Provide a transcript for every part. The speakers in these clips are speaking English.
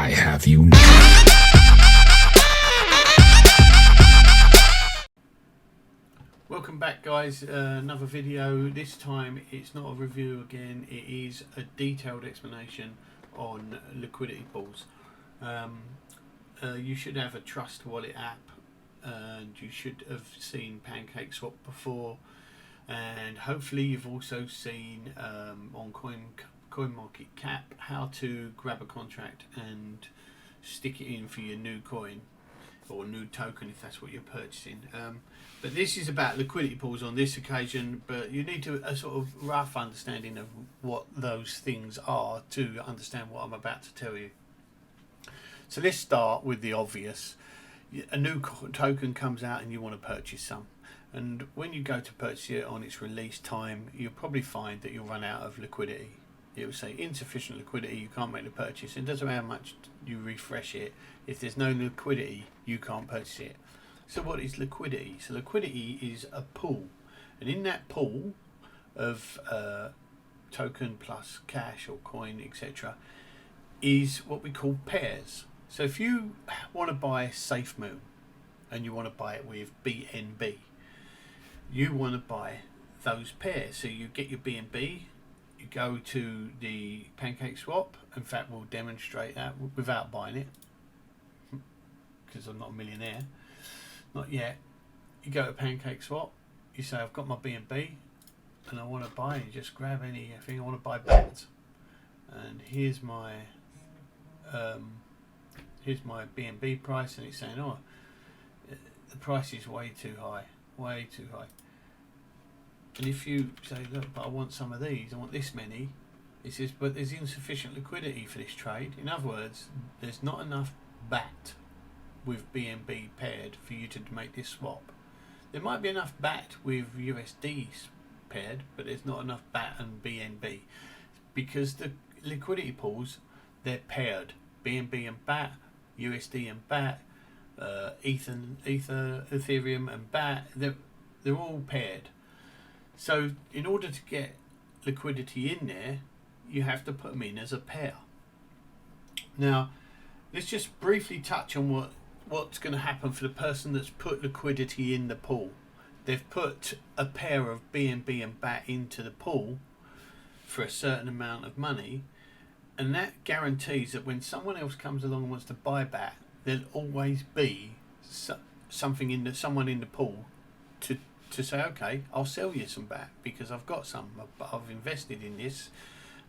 I have you now. Welcome back, guys. Another video. This time it's not a review again, it is a detailed explanation on liquidity pools. You should have a Trust Wallet app, and you should have seen PancakeSwap before, and hopefully you've also seen on CoinMarketCap how to grab a contract and stick it in for your new coin or new token if that's what you're purchasing. But this is about liquidity pools on this occasion, but you need a sort of rough understanding of what those things are to understand what I'm about to tell you. So let's start with the obvious. A new token comes out and you want to purchase some, and when you go to purchase it on its release time, you'll probably find that you'll run out of liquidity. It will say insufficient liquidity, you can't make the purchase. It doesn't matter how much you refresh it, if there's no liquidity you can't purchase it. So what is liquidity? So liquidity is a pool, and in that pool of token plus cash or coin, etc., is what we call pairs. So if you want to buy SafeMoon and you want to buy it with BNB, you want to buy those pairs. So you get your BNB, you go to the PancakeSwap. In fact, we'll demonstrate that without buying it, because I'm not a millionaire, not yet. You go to PancakeSwap, you say I've got my BNB and I want to buy it. You just grab anything. I want to buy BAT, and here's my BNB price, and it's saying, oh, the price is way too high, way too high. And if you say, look, but I want some of these, I want this many, it says, but there's insufficient liquidity for this trade. In other words, there's not enough BAT with BNB paired for you to make this swap. There might be enough BAT with USD paired, but there's not enough BAT and BNB, because the liquidity pools, they're paired. BNB and BAT, USD and BAT, Ethereum and BAT, they're all paired. So in order to get liquidity in there, you have to put them in as a pair. Now, let's just briefly touch on what's going to happen for the person that's put liquidity in the pool. They've put a pair of BNB and BAT into the pool for a certain amount of money, and that guarantees that when someone else comes along and wants to buy BAT, there'll always be someone in the pool to say, okay, I'll sell you some BAT because I've got some, I've invested in this,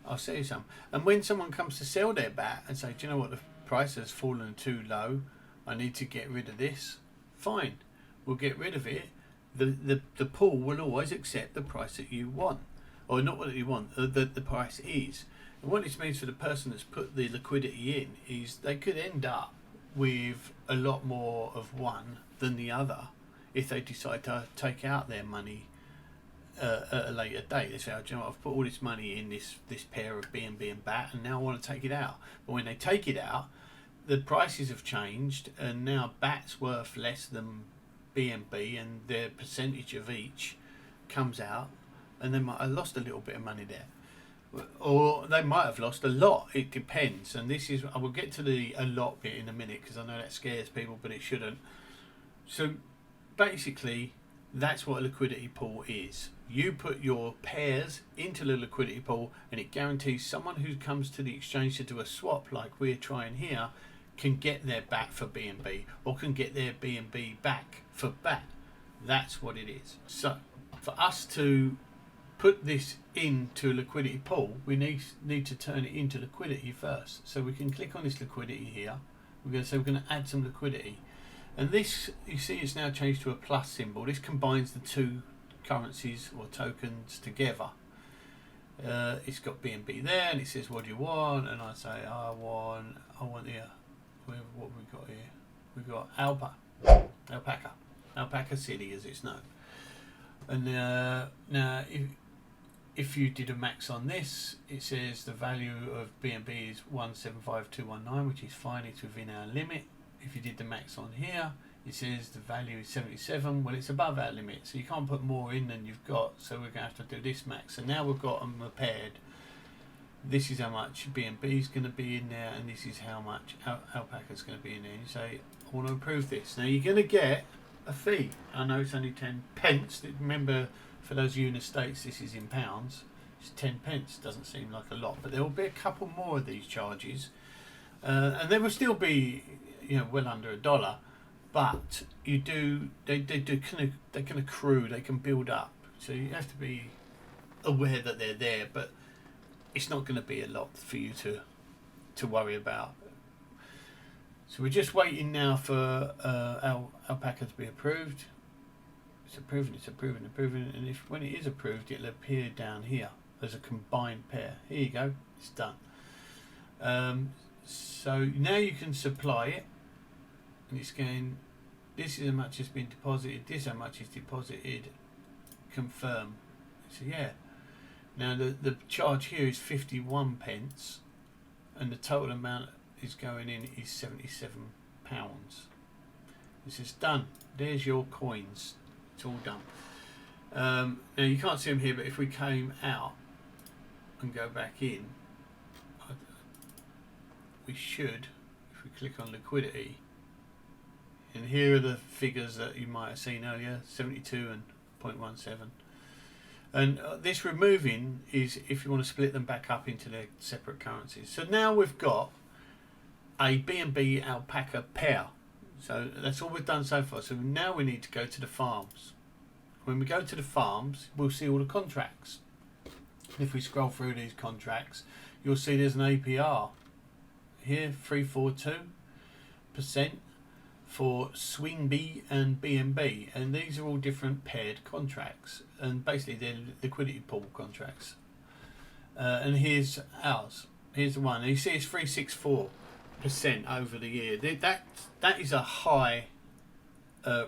I'll sell you some. And when someone comes to sell their BAT and say, do you know what, the price has fallen too low, I need to get rid of this, fine, we'll get rid of it. The pool will always accept the price that you want, or not what you want, the price is. And what this means for the person that's put the liquidity in is they could end up with a lot more of one than the other if they decide to take out their money at a later date. They say, oh, do you know what, I've put all this money in this pair of BNB and BAT, and now I want to take it out. But when they take it out, the prices have changed, and now BAT's worth less than BNB, and their percentage of each comes out, and they might have lost a little bit of money there, or they might have lost a lot. It depends. And this is, I will get to the a lot bit in a minute, because I know that scares people, but it shouldn't. So basically, that's what a liquidity pool is. You put your pairs into the liquidity pool, and it guarantees someone who comes to the exchange to do a swap like we're trying here can get their BAT for BNB, or can get their BNB back for BAT. That's what it is. So for us to put this into a liquidity pool, we need to turn it into liquidity first. So we can click on this liquidity here. We're going to say we're going to add some liquidity. And this, you see, it's now changed to a plus symbol. This combines the two currencies or tokens together. It's got BNB there, and it says, what do you want? And I say, I want here. What have we got here? We've got Alpaca City, as it's known. And now, if you did a max on this, it says the value of BNB is 175219, which is fine. It's within our limit. If you did the max on here, it says the value is 77. Well, it's above our limit, so you can't put more in than you've got. So we're going to have to do this max. And now we've got them paired. this is how much BNB is going to be in there, and this is how much Alpaca is going to be in there. You say, I want to approve this. Now you're going to get a fee. I know it's only 10 pence. Remember, for those of you in the States, this is in pounds. It's 10 pence. Doesn't seem like a lot, but there will be a couple more of these charges, and they will still be, well under $1. But they can accrue, they can build up. So you have to be aware that they're there, but it's not going to be a lot for you to worry about. So we're just waiting now for Alpaca to be approved. It's approving, and when it is approved, it'll appear down here as a combined pair. Here you go, it's done. So now you can supply it, and it's going, this is how much has been deposited, this how much is deposited, confirm. So yeah, now the charge here is 51 pence, and the total amount is going in is £77. This is done. There's your coins. It's all done. Now you can't see them here, but if we came out and go back in, we should, if we click on liquidity, and here are the figures that you might have seen earlier, 72 and 0.17. And this removing is if you want to split them back up into their separate currencies. So now we've got a BNB Alpaca pair. So that's all we've done so far. So now we need to go to the farms. When we go to the farms, we'll see all the contracts. If we scroll through these contracts, you'll see there's an APR here, 342% for Swing B and BNB, and these are all different paired contracts, and basically they're liquidity pool contracts. And here's ours. Here's the one. And you see it's 364% over the year. That is a high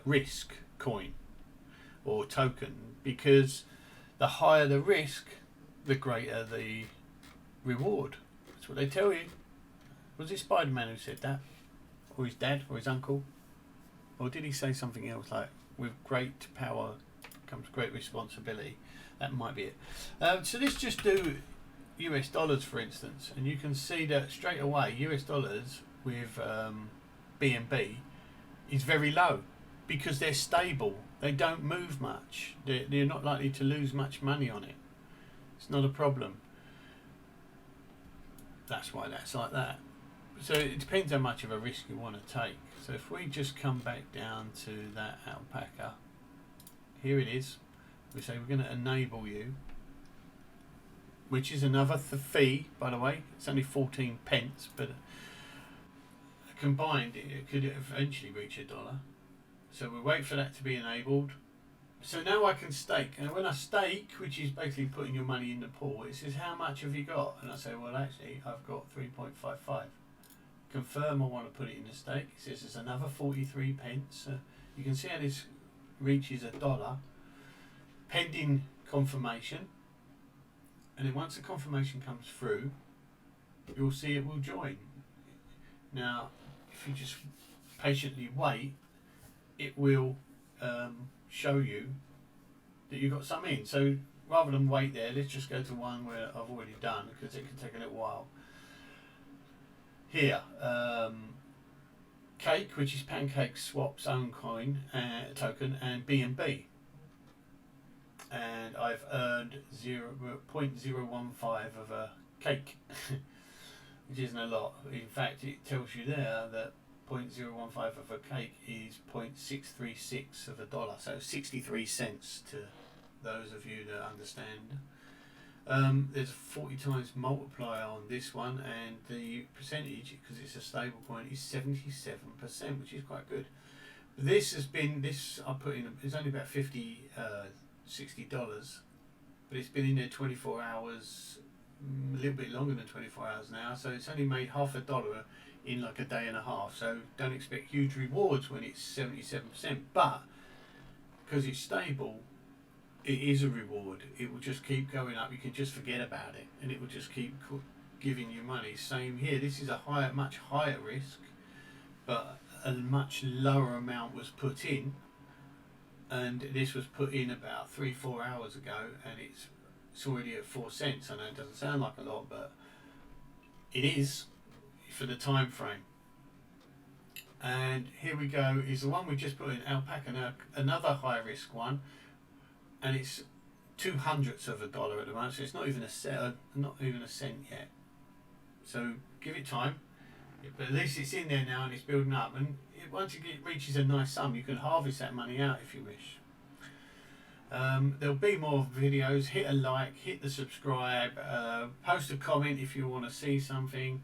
risk coin or token, because the higher the risk, the greater the reward. That's what they tell you. Was it Spider-Man who said that? Or his dad, or his uncle? Or did he say something else like, with great power comes great responsibility? That might be it. So let's just do US dollars, for instance, and you can see that straight away US dollars with BNB is very low, because they're stable. They don't move much. They're not likely to lose much money on it. It's not a problem. That's why that's like that. So it depends how much of a risk you want to take. So if we just come back down to that Alpaca, here it is. We say we're going to enable you, which is another fee, by the way. It's only 14 pence, but combined it could eventually reach $1. So we wait for that to be enabled. So now I can stake, and when I stake, which is basically putting your money in the pool, it says how much have you got, and I say, well, actually I've got 3.55. Confirm I want to put it in the stake. It says there's another 43 pence. You can see how this reaches $1 pending confirmation, and then once the confirmation comes through, you'll see it will join. Now if you just patiently wait, it will show you that you've got some in. So rather than wait there, let's just go to one where I've already done, because it can take a little while. Here, Cake, which is PancakeSwap's own coin token, and BNB, and I've earned 0.015 of a cake, which isn't a lot. In fact, it tells you there that 0.015 of a cake is 0.636 of $1, so 63 cents to those of you that understand. There's a 40 times multiplier on this one, and the percentage, because it's a stable coin, is 77%, which is quite good. This has been, I put in, it's only about $60, but it's been in there 24 hours, a little bit longer than 24 hours now, so it's only made $0.50 in like a day and a half. So don't expect huge rewards when it's 77%, but because it's stable, it is a reward. It will just keep going up. You can just forget about it, and it will just keep giving you money. Same here. This is a much higher risk, but a much lower amount was put in, and this was put in about 3-4 hours ago, and it's already at 4 cents. I know it doesn't sound like a lot, but it is for the time frame. And here we go, is the one we just put in Alpaca. Now another high risk one, and it's 0.02 of a dollar at the moment, so it's not even a cent, yet. So give it time, but at least it's in there now and it's building up. And once it reaches a nice sum, you can harvest that money out if you wish. There'll be more videos. Hit a like, hit the subscribe, post a comment if you want to see something.